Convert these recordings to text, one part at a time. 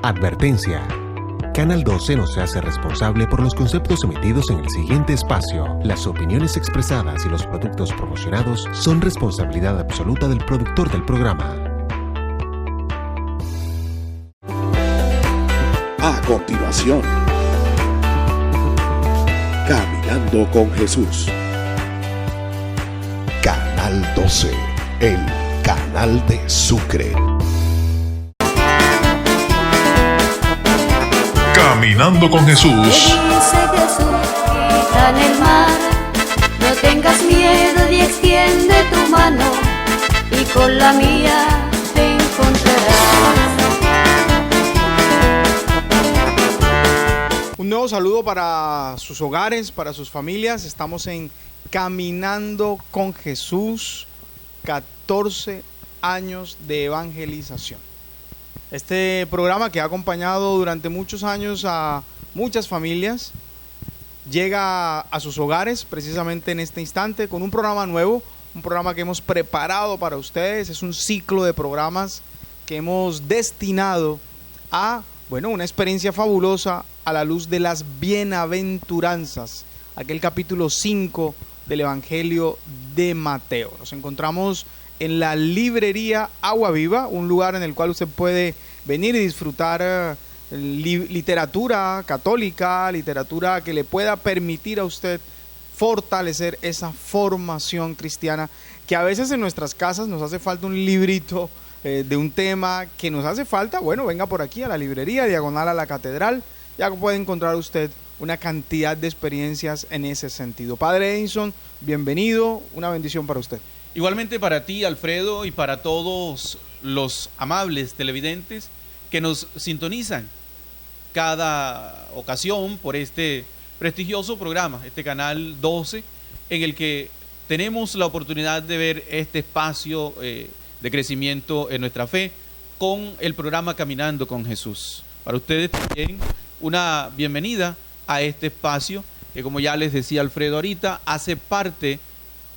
Advertencia. Canal 12 no se hace responsable por los conceptos emitidos en el siguiente espacio. Las opiniones expresadas y los productos promocionados son responsabilidad absoluta del productor del programa. A continuación, Caminando con Jesús. Canal 12, el canal de Sucre. Caminando con Jesús. Dice Jesús, quita en el mar, no tengas miedo y extiende tu mano, y con la mía te encontrarás. Un nuevo saludo para sus hogares, para sus familias. Estamos en Caminando con Jesús, 14 años de evangelización. Este programa que ha acompañado durante muchos años a muchas familias llega a sus hogares precisamente en este instante con un programa nuevo, un programa que hemos preparado para ustedes. Es un ciclo de programas que hemos destinado a, una experiencia fabulosa a la luz de las bienaventuranzas, aquel capítulo 5 del Evangelio de Mateo. Nos encontramos en la librería Agua Viva, un lugar en el cual usted puede venir y disfrutar literatura católica, literatura que le pueda permitir a usted fortalecer esa formación cristiana, que a veces en nuestras casas nos hace falta un librito de un tema que nos hace falta. Venga por aquí a la librería, diagonal a la catedral, ya puede encontrar usted una cantidad de experiencias en ese sentido. Padre Edinson, bienvenido, una bendición para usted. Igualmente para ti, Alfredo, y para todos los amables televidentes que nos sintonizan cada ocasión por este prestigioso programa, este Canal 12, en el que tenemos la oportunidad de ver este espacio de crecimiento en nuestra fe con el programa Caminando con Jesús. Para ustedes también una bienvenida a este espacio que, como ya les decía Alfredo ahorita, hace parte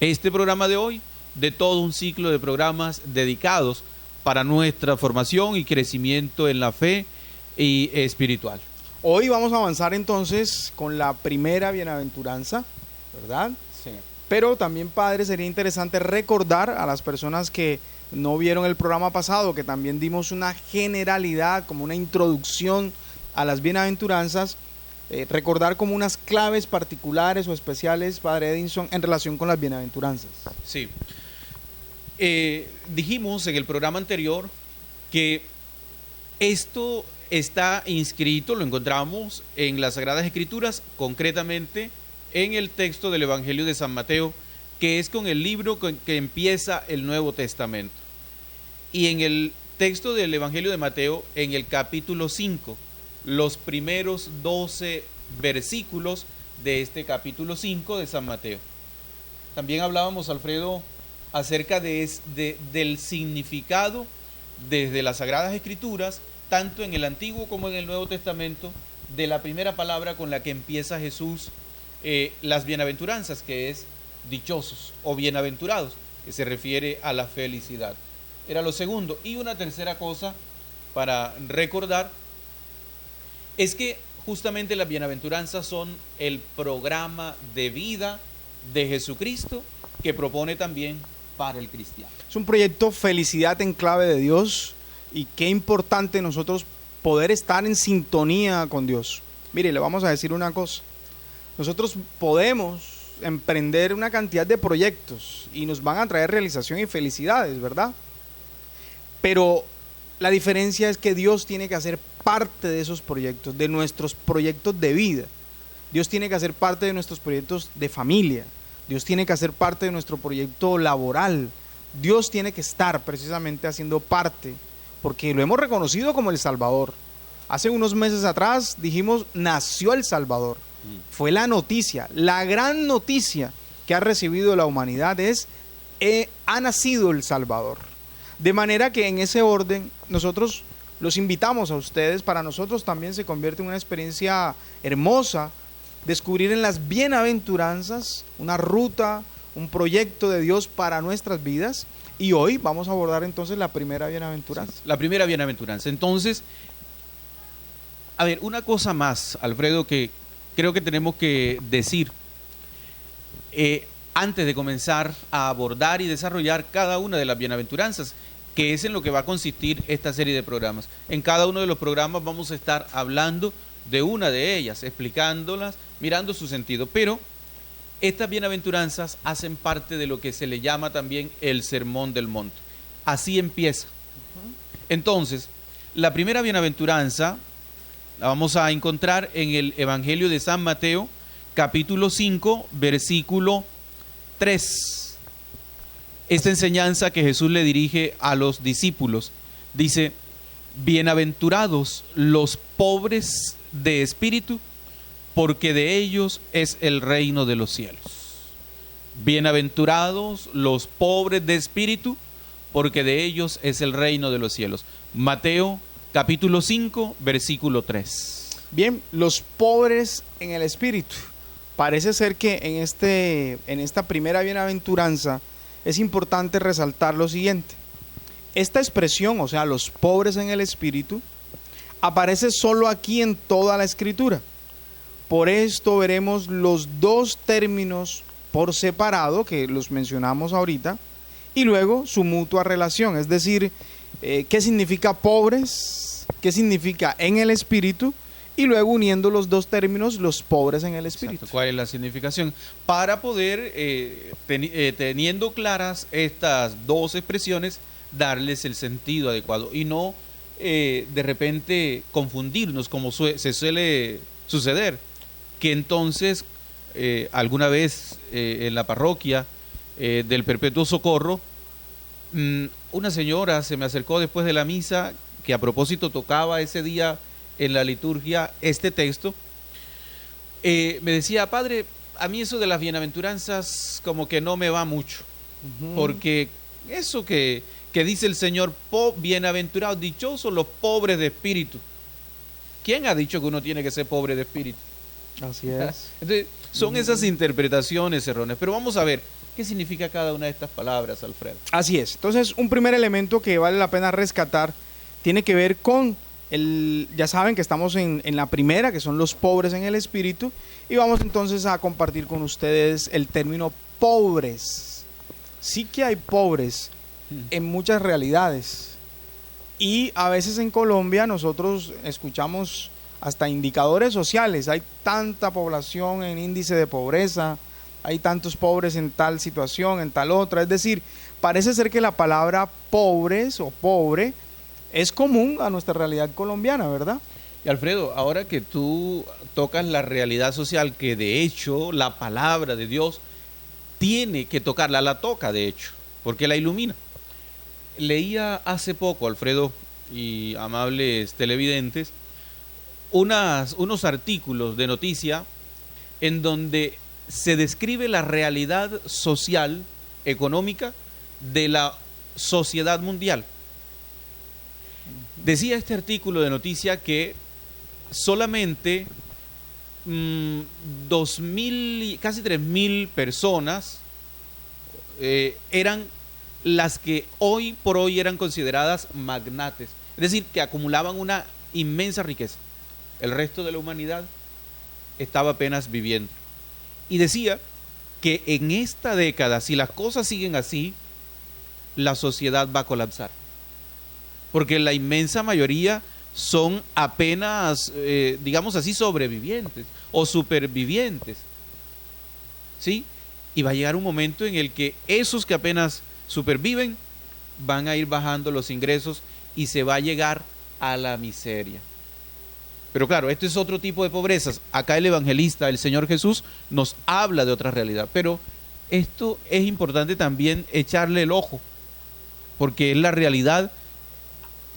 este programa de hoy de todo un ciclo de programas dedicados para nuestra formación y crecimiento en la fe y espiritual. Hoy vamos a avanzar entonces con la primera bienaventuranza, ¿verdad? Sí. Pero también, Padre, sería interesante recordar a las personas que no vieron el programa pasado, que también dimos una generalidad, como una introducción a las bienaventuranzas, recordar como unas claves particulares o especiales, Padre Edinson, en relación con las bienaventuranzas. Sí. Dijimos en el programa anterior que esto está inscrito, lo encontramos en las Sagradas Escrituras, concretamente en el texto del Evangelio de San Mateo, que es con el libro que empieza el Nuevo Testamento. Y en el texto del Evangelio de Mateo, en el capítulo 5, los primeros 12 versículos de este capítulo 5 de San Mateo. También hablábamos, Alfredo, acerca del significado desde las Sagradas Escrituras, tanto en el Antiguo como en el Nuevo Testamento, de la primera palabra con la que empieza Jesús las bienaventuranzas, que es dichosos o bienaventurados, que se refiere a la felicidad. Era lo segundo. Y una tercera cosa para recordar es que justamente las bienaventuranzas son el programa de vida de Jesucristo que propone también para el cristiano. Es un proyecto Felicidad en Clave de Dios, y qué importante nosotros poder estar en sintonía con Dios. Mire, le vamos a decir una cosa. Nosotros podemos emprender una cantidad de proyectos y nos van a traer realización y felicidades, ¿verdad? Pero la diferencia es que Dios tiene que hacer parte de esos proyectos, de nuestros proyectos de vida. Dios tiene que hacer parte de nuestros proyectos de familia. Dios tiene que hacer parte de nuestro proyecto laboral. Dios tiene que estar precisamente haciendo parte, porque lo hemos reconocido como el Salvador. Hace unos meses atrás dijimos, nació el Salvador. Fue la noticia, la gran noticia que ha recibido la humanidad es, ha nacido el Salvador. De manera que en ese orden nosotros los invitamos a ustedes. Para nosotros también se convierte en una experiencia hermosa descubrir en las bienaventuranzas una ruta, un proyecto de Dios para nuestras vidas. Y hoy vamos a abordar entonces la primera bienaventuranza. La primera bienaventuranza. Entonces, A ver, una cosa más, Alfredo, que creo que tenemos que decir antes de comenzar a abordar y desarrollar cada una de las bienaventuranzas, que es en lo que va a consistir esta serie de programas. En cada uno de los programas vamos a estar hablando de una de ellas, explicándolas, mirando su sentido, pero estas bienaventuranzas hacen parte de lo que se le llama también el Sermón del Monte. Así empieza. Entonces, la primera bienaventuranza la vamos a encontrar en el Evangelio de San Mateo, capítulo 5, versículo 3. Esta enseñanza que Jesús le dirige a los discípulos dice: bienaventurados los pobres de espíritu, porque de ellos es el reino de los cielos. Bienaventurados los pobres de espíritu, porque de ellos es el reino de los cielos. Mateo capítulo 5, versículo 3. Bien, los pobres en el espíritu. Parece ser que en esta primera bienaventuranza es importante resaltar lo siguiente. Esta expresión, o sea, los pobres en el espíritu, aparece solo aquí en toda la Escritura. Por esto veremos los dos términos por separado, que los mencionamos ahorita, y luego su mutua relación, es decir, qué significa pobres, qué significa en el espíritu, y luego uniendo los dos términos, los pobres en el espíritu. Exacto. ¿Cuál es la significación? Para poder, teniendo claras estas dos expresiones, darles el sentido adecuado y no de repente confundirnos como se suele suceder, que entonces alguna vez en la parroquia del Perpetuo Socorro, una señora se me acercó después de la misa, que a propósito tocaba ese día en la liturgia este texto, me decía: padre, a mí eso de las bienaventuranzas como que no me va mucho, porque eso que dice el Señor, bienaventurados, dichosos los pobres de espíritu. ¿Quién ha dicho que uno tiene que ser pobre de espíritu? Así es. Entonces, son esas interpretaciones erróneas, pero vamos a ver qué significa cada una de estas palabras, Alfredo. Así es. Entonces, un primer elemento que vale la pena rescatar tiene que ver con ya saben que estamos en la primera, que son los pobres en el espíritu, y vamos entonces a compartir con ustedes el término pobres. Sí que hay pobres en muchas realidades, y a veces en Colombia nosotros escuchamos hasta indicadores sociales. Hay tanta población en índice de pobreza, hay tantos pobres en tal situación, en tal otra. Es decir, parece ser que la palabra pobres o pobre es común a nuestra realidad colombiana, ¿verdad? Y Alfredo, ahora que tú tocas la realidad social, que de hecho la palabra de Dios tiene que tocarla, la toca de hecho, porque la ilumina. Leía hace poco, Alfredo y amables televidentes, unos artículos de noticia en donde se describe la realidad social, económica de la sociedad mundial. Decía este artículo de noticia que solamente 2.000, casi 3.000 personas eran las que hoy por hoy eran consideradas magnates, es decir, que acumulaban una inmensa riqueza. El resto de la humanidad estaba apenas viviendo. Y decía que en esta década, si las cosas siguen así, la sociedad va a colapsar. Porque la inmensa mayoría son apenas, digamos así, sobrevivientes o supervivientes. ¿Sí? Y va a llegar un momento en el que esos que apenas superviven van a ir bajando los ingresos y se va a llegar a la miseria. Pero claro, esto es otro tipo de pobrezas. Acá el evangelista, el Señor Jesús, nos habla de otra realidad. Pero esto es importante también echarle el ojo, porque es la realidad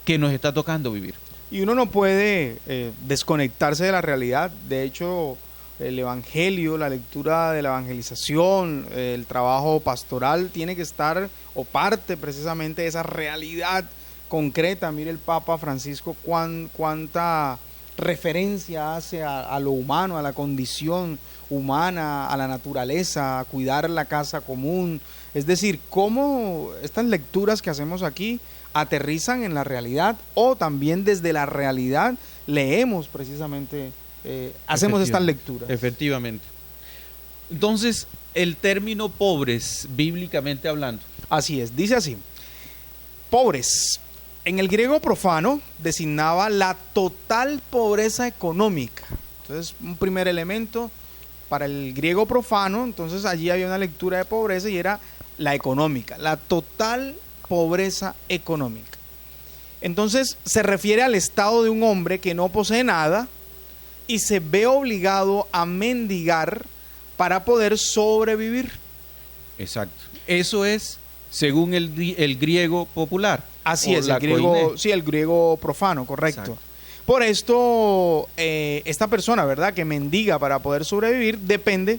que nos está tocando vivir. Y uno no puede desconectarse de la realidad. De hecho, el evangelio, la lectura de la evangelización, el trabajo pastoral tiene que estar o parte precisamente de esa realidad concreta. Mire el Papa Francisco cuánta referencia hace a lo humano, a la condición humana, a la naturaleza, a cuidar la casa común. Es decir, cómo estas lecturas que hacemos aquí aterrizan en la realidad, o también desde la realidad leemos precisamente, hacemos estas lecturas. Efectivamente. Entonces, el término pobres, bíblicamente hablando. Así es, dice así: pobres, en el griego profano, designaba la total pobreza económica. Entonces, un primer elemento para el griego profano, entonces allí había una lectura de pobreza y era la económica, la total pobreza económica. Entonces, se refiere al estado de un hombre que no posee nada y se ve obligado a mendigar para poder sobrevivir. Exacto. Eso es según el griego popular. Así es, el griego, sí, el griego profano, correcto. Exacto. Por esto, esta persona, ¿verdad?, que mendiga para poder sobrevivir, depende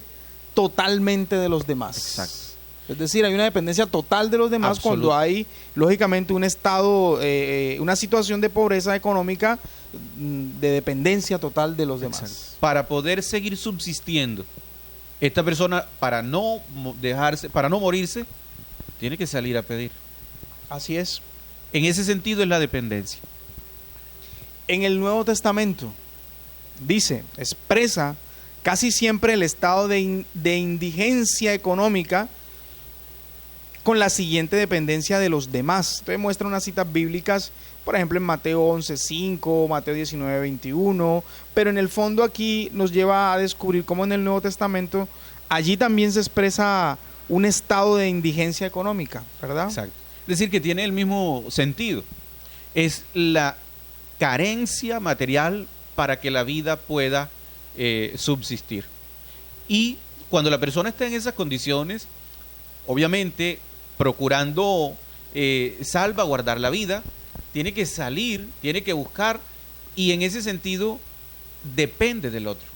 totalmente de los demás. Exacto. Es decir, hay una dependencia total de los demás cuando hay, lógicamente, un estado, una situación de pobreza económica, de dependencia total de los demás. Exacto. Para poder seguir subsistiendo, esta persona, para no morirse, tiene que salir a pedir. Así es. En ese sentido es la dependencia. En el Nuevo Testamento expresa casi siempre el estado de indigencia económica con la siguiente dependencia de los demás. Entonces muestra unas citas bíblicas, por ejemplo en Mateo 11:5, Mateo 19:21, pero en el fondo aquí nos lleva a descubrir cómo en el Nuevo Testamento allí también se expresa un estado de indigencia económica, ¿verdad? Exacto. Es decir, que tiene el mismo sentido. Es la carencia material para que la vida pueda subsistir. Y cuando la persona está en esas condiciones, obviamente procurando salvaguardar la vida, tiene que salir, tiene que buscar, y en ese sentido depende del otro.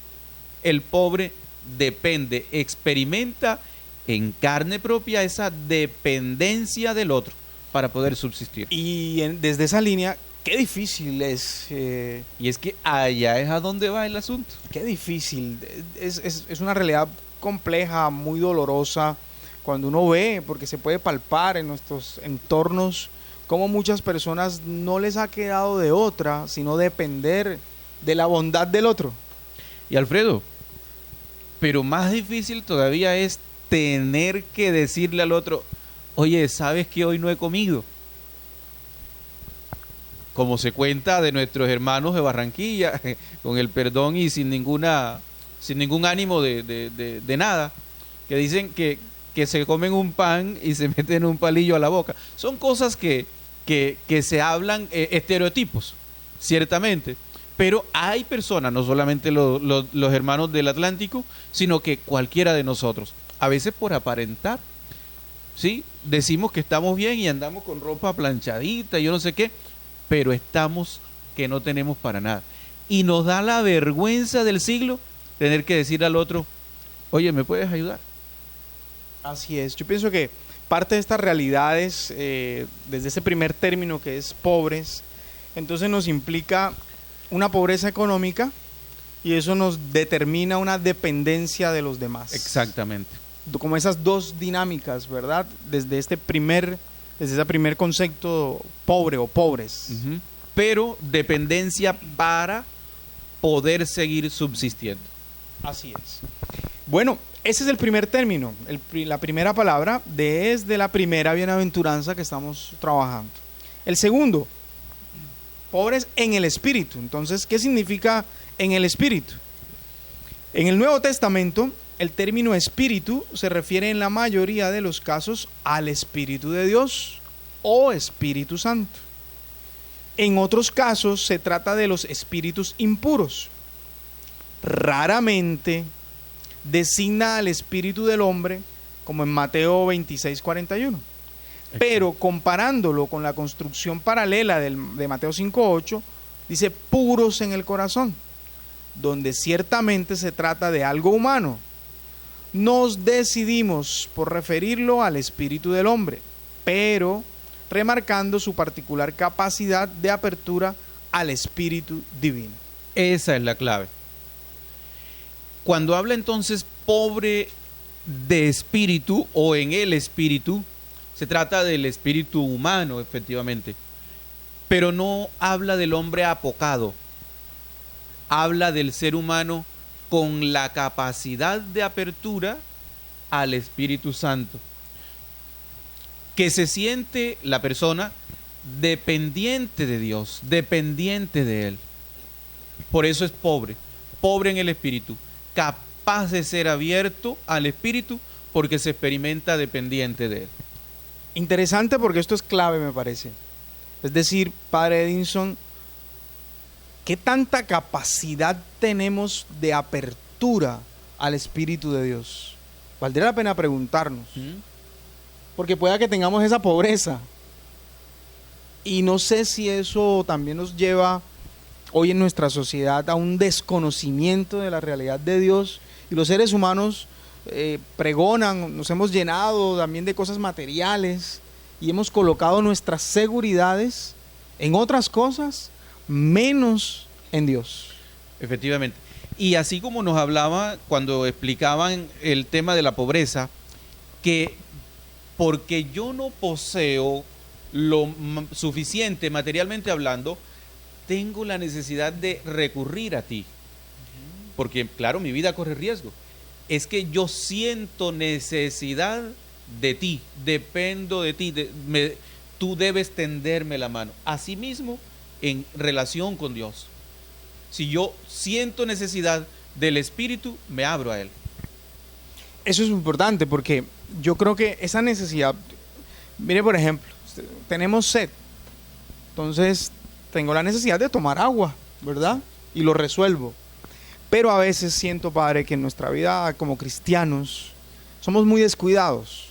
El pobre depende, experimenta en carne propia esa dependencia del otro para poder subsistir. Y desde esa línea, qué difícil es. Y es que allá es a donde va el asunto. Qué difícil. Es una realidad compleja, muy dolorosa, cuando uno ve, porque se puede palpar en nuestros entornos, cómo muchas personas no les ha quedado de otra, sino depender de la bondad del otro. Y Alfredo, pero más difícil todavía es tener que decirle al otro: oye, ¿sabes que hoy no he comido? Como se cuenta de nuestros hermanos de Barranquilla, con el perdón y sin ningún ánimo de nada, que dicen que se comen un pan y se meten un palillo a la boca. Son cosas que se hablan, estereotipos, ciertamente. Pero hay personas, no solamente los hermanos del Atlántico, sino que cualquiera de nosotros, a veces por aparentar, ¿sí? Decimos que estamos bien y andamos con ropa planchadita, yo no sé qué, pero estamos que no tenemos para nada. Y nos da la vergüenza del siglo tener que decir al otro: oye, ¿me puedes ayudar? Así es. Yo pienso que parte de estas realidades, desde ese primer término que es pobres, entonces nos implica una pobreza económica y eso nos determina una dependencia de los demás. Exactamente. Como esas dos dinámicas, ¿verdad? Desde ese primer concepto pobre o pobres. Uh-huh. Pero dependencia para poder seguir subsistiendo. Así es. Bueno, ese es el primer término, la primera palabra desde la primera bienaventuranza que estamos trabajando. El segundo, pobres en el espíritu. Entonces, ¿qué significa en el espíritu? En el Nuevo Testamento, el término espíritu se refiere en la mayoría de los casos al Espíritu de Dios o Espíritu Santo. En otros casos se trata de los espíritus impuros. Raramente designa al espíritu del hombre, como en Mateo 26:41. Pero comparándolo con la construcción paralela de Mateo 5:8, dice puros en el corazón, donde ciertamente se trata de algo humano. Nos decidimos por referirlo al espíritu del hombre, pero remarcando su particular capacidad de apertura al espíritu divino. Esa es la clave. Cuando habla entonces pobre de espíritu o en el espíritu, se trata del espíritu humano, efectivamente, pero no habla del hombre apocado, habla del ser humano con la capacidad de apertura al Espíritu Santo, que se siente la persona dependiente de Dios, dependiente de Él. Por eso es pobre en el espíritu, capaz de ser abierto al Espíritu porque se experimenta dependiente de Él. Interesante, porque esto es clave, me parece. Es decir, Padre Edinson, ¿qué tanta capacidad tenemos de apertura al Espíritu de Dios? Valdría la pena preguntarnos, porque pueda que tengamos esa pobreza, y no sé si eso también nos lleva hoy en nuestra sociedad a un desconocimiento de la realidad de Dios, y los seres humanos pregonan, nos hemos llenado también de cosas materiales y hemos colocado nuestras seguridades en otras cosas menos en Dios. Efectivamente. Y así como nos hablaba cuando explicaban el tema de la pobreza, que porque yo no poseo lo suficiente materialmente hablando, tengo la necesidad de recurrir a ti. Porque, claro, mi vida corre riesgo. Es que yo siento necesidad de ti, dependo de ti, tú debes tenderme la mano. Asimismo, en relación con Dios. Si yo siento necesidad del Espíritu, me abro a Él. Eso es importante, porque yo creo que esa necesidad, mire, por ejemplo, tenemos sed, entonces tengo la necesidad de tomar agua, ¿verdad? Y lo resuelvo. Pero a veces siento, Padre, que en nuestra vida como cristianos somos muy descuidados.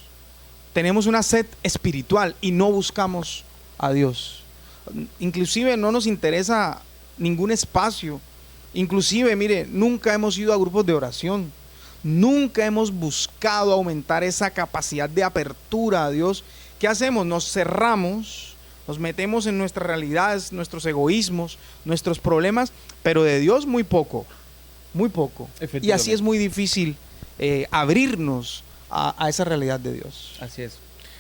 Tenemos una sed espiritual y no buscamos a Dios. Inclusive no nos interesa ningún espacio. Inclusive, mire, nunca hemos ido a grupos de oración. Nunca hemos buscado aumentar esa capacidad de apertura a Dios. ¿Qué hacemos? Nos cerramos, nos metemos en nuestras realidades, nuestros egoísmos, nuestros problemas, pero de Dios muy poco. Muy poco. Y así es muy difícil abrirnos a esa realidad de Dios. Así es.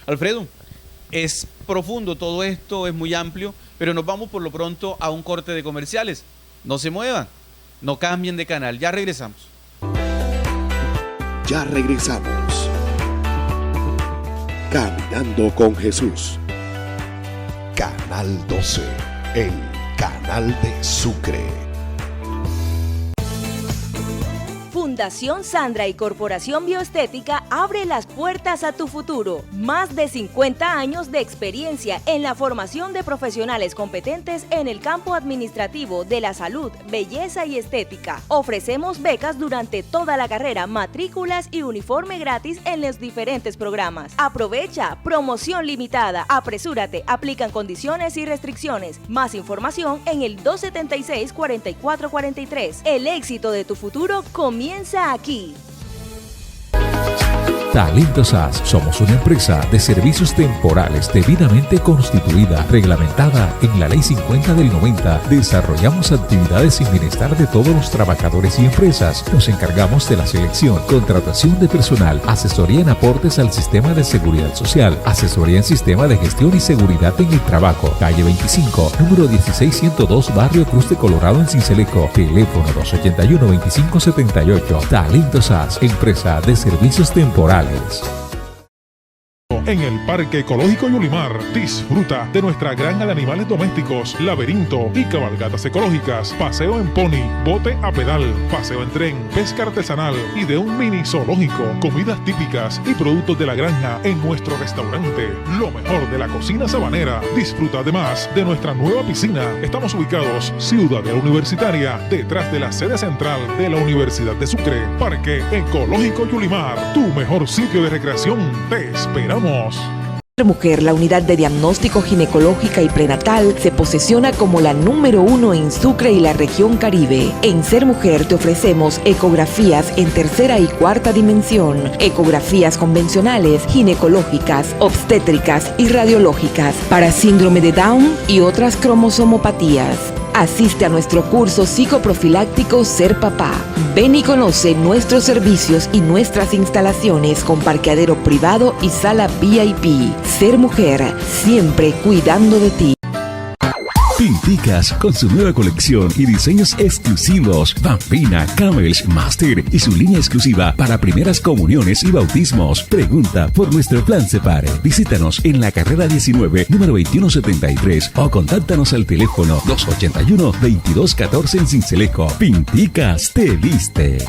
Alfredo, es profundo todo esto, es muy amplio, pero nos vamos por lo pronto a un corte de comerciales. No se muevan, no cambien de canal, ya regresamos. Ya regresamos. Caminando con Jesús. Canal 12, el canal de Sucre. Fundación Sandra y Corporación Bioestética abre las puertas a tu futuro. Más de 50 años de experiencia en la formación de profesionales competentes en el campo administrativo de la salud, belleza y estética. Ofrecemos becas durante toda la carrera, matrículas y uniforme gratis en los diferentes programas. Aprovecha, promoción limitada, apresúrate, aplican condiciones y restricciones. Más información en el 276-4443. El éxito de tu futuro comienza aquí. Talentos SAS. Somos una empresa de servicios temporales debidamente constituida, reglamentada en la Ley 50 del 90. Desarrollamos actividades sin bienestar de todos los trabajadores y empresas. Nos encargamos de la selección, contratación de personal, asesoría en aportes al sistema de seguridad social, asesoría en sistema de gestión y seguridad en el trabajo. Calle 25, número 16102, Barrio Cruz de Colorado en Sincelejo. Teléfono 281-2578. Talentos SAS, empresa de servicios temporales. En el Parque Ecológico Yulimar, disfruta de nuestra granja de animales domésticos, laberinto y cabalgatas ecológicas, paseo en pony, bote a pedal, paseo en tren, pesca artesanal y de un mini zoológico, comidas típicas y productos de la granja en nuestro restaurante, lo mejor de la cocina sabanera. Disfruta además de nuestra nueva piscina. Estamos ubicados Ciudadela Universitaria, detrás de la sede central de la Universidad de Sucre. Parque Ecológico Yulimar, tu mejor sitio de recreación. Te esperamos. Ser Mujer, la unidad de diagnóstico ginecológica y prenatal, se posiciona como la número 1 en Sucre y la región Caribe. En Ser Mujer te ofrecemos ecografías en tercera y cuarta dimensión, ecografías convencionales, ginecológicas, obstétricas y radiológicas para síndrome de Down y otras cromosomopatías. Asiste a nuestro curso psicoprofiláctico Ser Papá. Ven y conoce nuestros servicios y nuestras instalaciones con parqueadero privado y sala VIP. Ser Mujer, siempre cuidando de ti. Peach Pinticas, con su nueva colección y diseños exclusivos. Bambina, Camels, Master y su línea exclusiva para primeras comuniones y bautismos. Pregunta por nuestro plan Separe. Visítanos en la carrera 19, número 2173 o contáctanos al teléfono 281-2214 en Sincelejo. Pinticas te viste.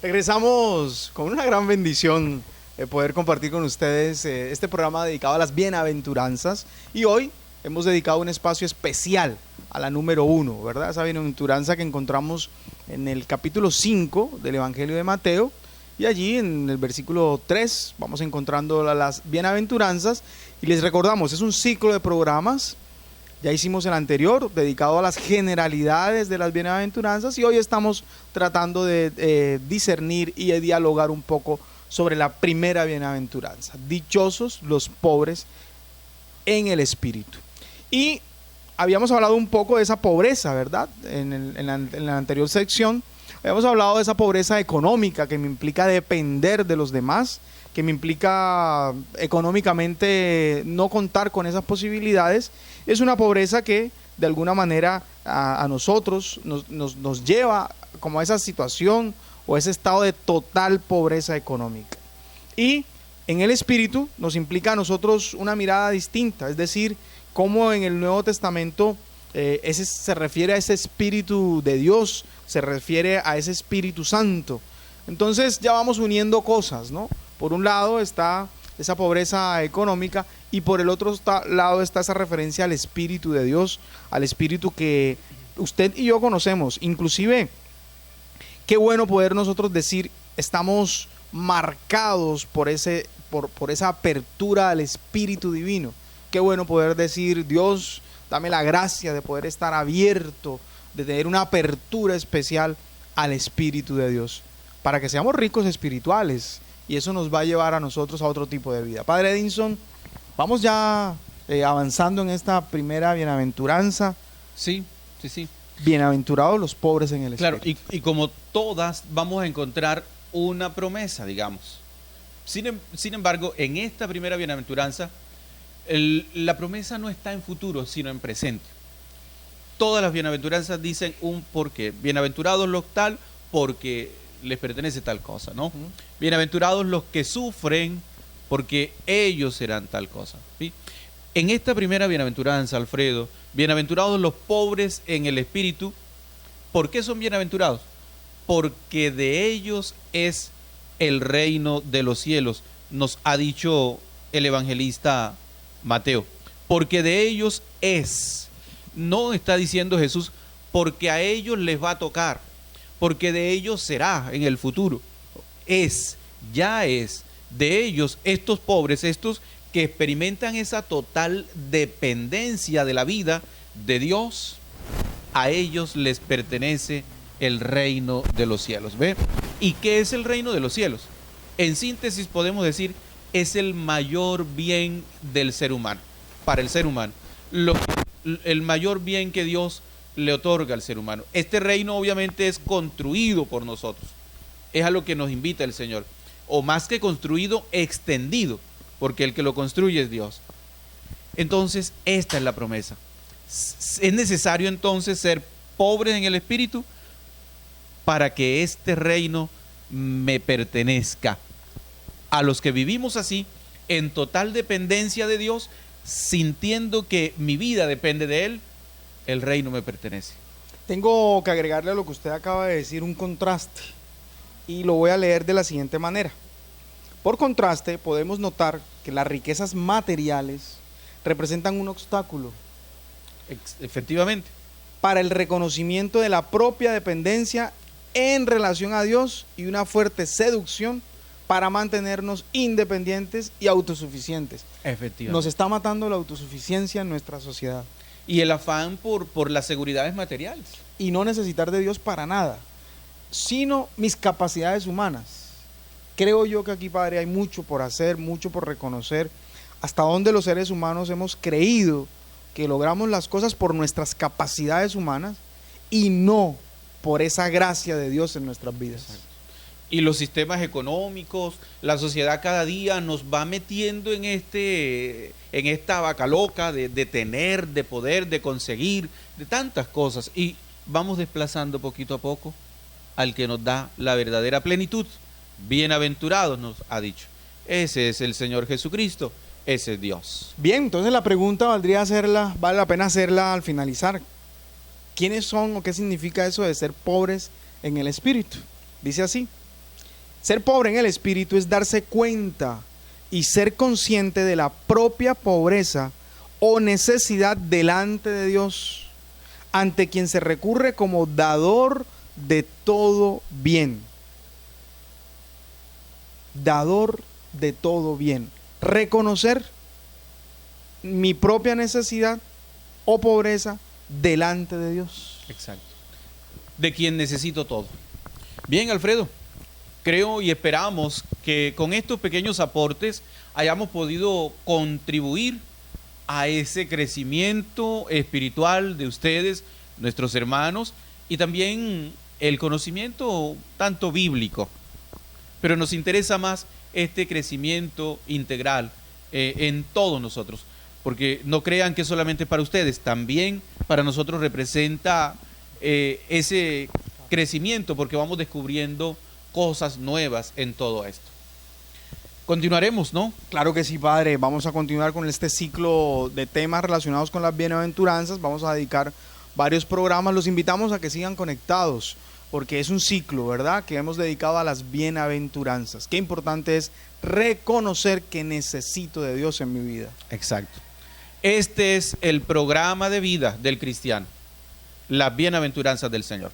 Regresamos con una gran bendición de poder compartir con ustedes este programa dedicado a las bienaventuranzas, y hoy hemos dedicado un espacio especial a la número 1, ¿verdad? Esa bienaventuranza que encontramos en el capítulo 5 del Evangelio de Mateo, y allí en el versículo 3 vamos encontrando las bienaventuranzas, y les recordamos, es un ciclo de programas. Ya hicimos el anterior, dedicado a las generalidades de las bienaventuranzas, y hoy estamos tratando de discernir y de dialogar un poco sobre la primera bienaventuranza. Dichosos los pobres en el espíritu. Y habíamos hablado un poco de esa pobreza, ¿verdad? En la anterior sección habíamos hablado de esa pobreza económica que me implica depender de los demás, que me implica económicamente no contar con esas posibilidades. Es una pobreza que de alguna manera a nosotros nos lleva como a esa situación o ese estado de total pobreza económica. Y en el espíritu nos implica a nosotros una mirada distinta, es decir, cómo en el Nuevo Testamento ese se refiere a ese Espíritu de Dios, se refiere a ese Espíritu Santo. Entonces ya vamos uniendo cosas, ¿no? Por un lado está esa pobreza económica y por el otro lado está esa referencia al Espíritu de Dios, al Espíritu que usted y yo conocemos. Inclusive, qué bueno poder nosotros decir, estamos marcados por esa apertura al Espíritu Divino. Qué bueno poder decir, Dios, dame la gracia de poder estar abierto, de tener una apertura especial al Espíritu de Dios, para que seamos ricos espirituales, y eso nos va a llevar a nosotros a otro tipo de vida. Padre Edinson, vamos ya avanzando en esta primera bienaventuranza. Sí. Bienaventurados los pobres en el espíritu. Claro, y como todas vamos a encontrar una promesa, digamos. Sin embargo, en esta primera bienaventuranza, la promesa no está en futuro, sino en presente. Todas las bienaventuranzas dicen un porqué. Bienaventurados los tal, porque les pertenece tal cosa, ¿no? Bienaventurados los que sufren, porque ellos serán tal cosa, ¿sí? En esta primera bienaventuranza, Alfredo, bienaventurados los pobres en el espíritu. ¿Por qué son bienaventurados? Porque de ellos es el reino de los cielos, nos ha dicho el evangelista Mateo. Porque de ellos es, no está diciendo Jesús, porque a ellos les va a tocar, porque de ellos será en el futuro. Ya es de ellos, estos pobres, estos que experimentan esa total dependencia de la vida de Dios, a ellos les pertenece el reino de los cielos. ¿Ve? ¿Y qué es el reino de los cielos? En síntesis podemos decir, es el mayor bien del ser humano, para el ser humano. El mayor bien que Dios le otorga al ser humano. Este reino obviamente es construido por nosotros. Es a lo que nos invita el Señor. O más que construido, extendido, porque el que lo construye es Dios. Entonces, esta es la promesa. Es necesario entonces ser pobres en el espíritu para que este reino me pertenezca. A los que vivimos así, en total dependencia de Dios, sintiendo que mi vida depende de Él, el reino me pertenece. Tengo que agregarle a lo que usted acaba de decir un contraste, y lo voy a leer de la siguiente manera. Por contraste, podemos notar que las riquezas materiales representan un obstáculo. Efectivamente. Para el reconocimiento de la propia dependencia en relación a Dios, y una fuerte seducción para mantenernos independientes y autosuficientes. Efectivamente. Nos está matando la autosuficiencia en nuestra sociedad. Y el afán por las seguridades materiales. Y no necesitar de Dios para nada, sino mis capacidades humanas. Creo yo que aquí, Padre, hay mucho por hacer, mucho por reconocer, hasta dónde los seres humanos hemos creído que logramos las cosas por nuestras capacidades humanas y no por esa gracia de Dios en nuestras vidas. Exacto. y los sistemas económicos, la sociedad cada día nos va metiendo en esta vaca loca de tener, de poder, de conseguir, de tantas cosas, y vamos desplazando poquito a poco al que nos da la verdadera plenitud. Bienaventurados nos ha dicho. Ese es el Señor Jesucristo, ese es Dios. Bien, entonces la pregunta vale la pena hacerla al finalizar. ¿Quiénes son o qué significa eso de ser pobres en el espíritu? Dice así: ser pobre en el espíritu es darse cuenta y ser consciente de la propia pobreza o necesidad delante de Dios, ante quien se recurre como dador de todo bien. Dador de todo bien. Reconocer mi propia necesidad o pobreza delante de Dios. Exacto. De quien necesito todo. Bien, Alfredo, creo y esperamos que con estos pequeños aportes hayamos podido contribuir a ese crecimiento espiritual de ustedes, nuestros hermanos, y también el conocimiento tanto bíblico. Pero nos interesa más este crecimiento integral en todos nosotros, porque no crean que solamente para ustedes, también para nosotros representa ese crecimiento, porque vamos descubriendo cosas nuevas en todo esto. Continuaremos, ¿no? Claro que sí, padre. Vamos a continuar con este ciclo de temas relacionados con las bienaventuranzas. Vamos a dedicar varios programas. Los invitamos a que sigan conectados, porque es un ciclo, ¿verdad?, que hemos dedicado a las bienaventuranzas. Qué importante es reconocer que necesito de Dios en mi vida. Exacto. Este es el programa de vida del cristiano, las bienaventuranzas del Señor.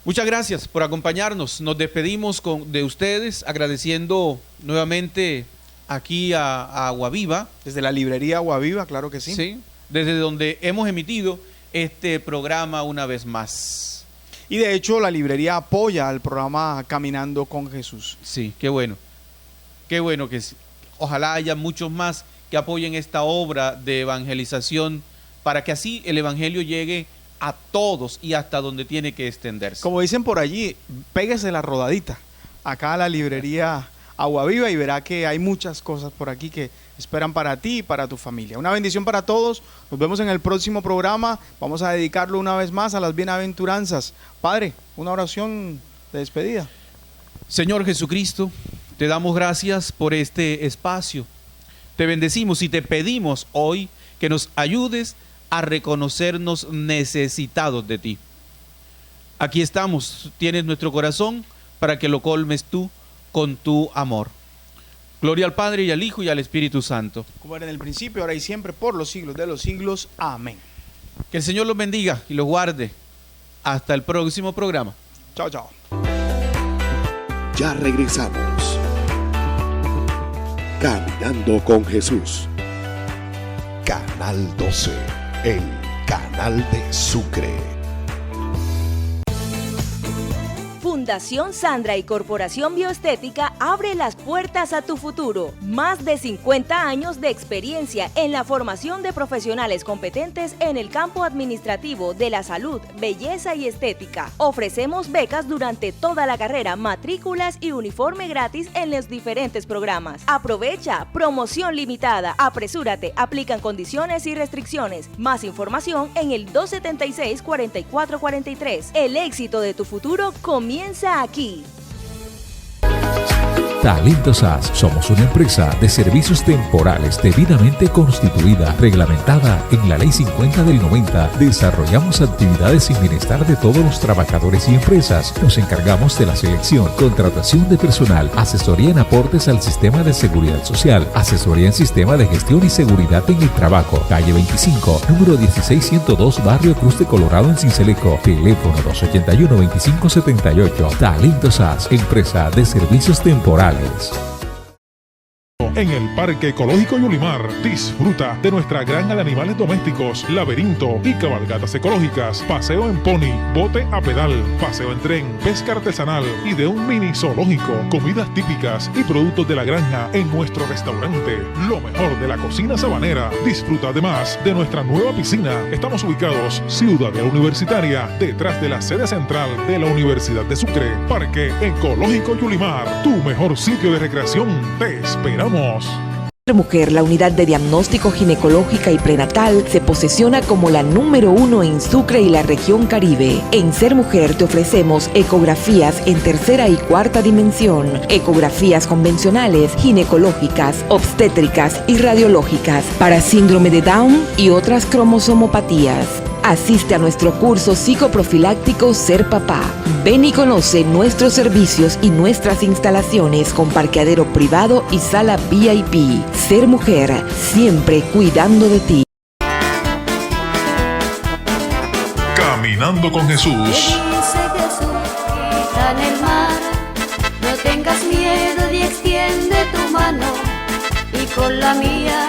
Muchas gracias por acompañarnos. Nos despedimos de ustedes agradeciendo nuevamente aquí a Aguaviva. Desde la librería Aguaviva, claro que sí. Sí, desde donde hemos emitido este programa una vez más. Y de hecho la librería apoya al programa Caminando con Jesús. Sí, qué bueno. Qué bueno que sí. Ojalá haya muchos más que apoyen esta obra de evangelización para que así el evangelio llegue a todos y hasta donde tiene que extenderse. Como dicen por allí, péguese la rodadita acá a la librería Aguaviva y verá que hay muchas cosas por aquí que esperan para ti y para tu familia. Una bendición para todos. Nos vemos en el próximo programa. Vamos a dedicarlo una vez más a las bienaventuranzas. Padre, una oración de despedida. Señor Jesucristo, te damos gracias por este espacio. Te bendecimos y te pedimos hoy que nos ayudes a reconocernos necesitados de ti. Aquí estamos, tienes nuestro corazón para que lo colmes tú con tu amor. Gloria al Padre y al Hijo y al Espíritu Santo. Como era en el principio, ahora y siempre, por los siglos de los siglos. Amén. Que el Señor los bendiga y los guarde. Hasta el próximo programa. Chao, chao. Ya regresamos. Caminando con Jesús. Canal 12, el canal de Sucre. Fundación Sandra y Corporación Bioestética abre las puertas a tu futuro. Más de 50 años de experiencia en la formación de profesionales competentes en el campo administrativo de la salud, belleza y estética. Ofrecemos becas durante toda la carrera, matrículas y uniforme gratis en los diferentes programas. Aprovecha, promoción limitada. Apresúrate, aplican condiciones y restricciones. Más información en el 276-4443. El éxito de tu futuro comienza aquí. Talentos SAS. Somos una empresa de servicios temporales debidamente constituida, reglamentada en la Ley 50 del 90. Desarrollamos actividades sin bienestar de todos los trabajadores y empresas. Nos encargamos de la selección, contratación de personal, asesoría en aportes al sistema de seguridad social, asesoría en sistema de gestión y seguridad en el trabajo. Calle 25, número 16102, Barrio Cruz de Colorado en Cinceleco. Teléfono 281-2578. Talentos SAS, empresa de servicios temporales. ubicado en el Parque Ecológico Yulimar. Disfruta de nuestra granja de animales domésticos, laberinto y cabalgatas ecológicas, paseo en pony, bote a pedal, paseo en tren, pesca artesanal y de un mini zoológico, comidas típicas y productos de la granja en nuestro restaurante. Lo mejor de la cocina sabanera. Disfruta además de nuestra nueva piscina. Estamos ubicados Ciudadela Universitaria, detrás de la sede central de la Universidad de Sucre. Parque Ecológico Yulimar, tu mejor sitio de recreación. Te esperamos. Mujer, la unidad de diagnóstico ginecológica y prenatal se posesiona como la número 1 en Sucre y la región Caribe. En Ser Mujer te ofrecemos ecografías en tercera y cuarta dimensión, ecografías convencionales, ginecológicas, obstétricas y radiológicas para síndrome de Down y otras cromosomopatías. Asiste a nuestro curso psicoprofiláctico Ser Papá. Ven y conoce nuestros servicios y nuestras instalaciones con parqueadero privado y sala VIP. Ser Mujer, siempre cuidando de ti. Caminando con Jesús. Dice Jesús que está en el mar. No tengas miedo y extiende tu mano y con la mía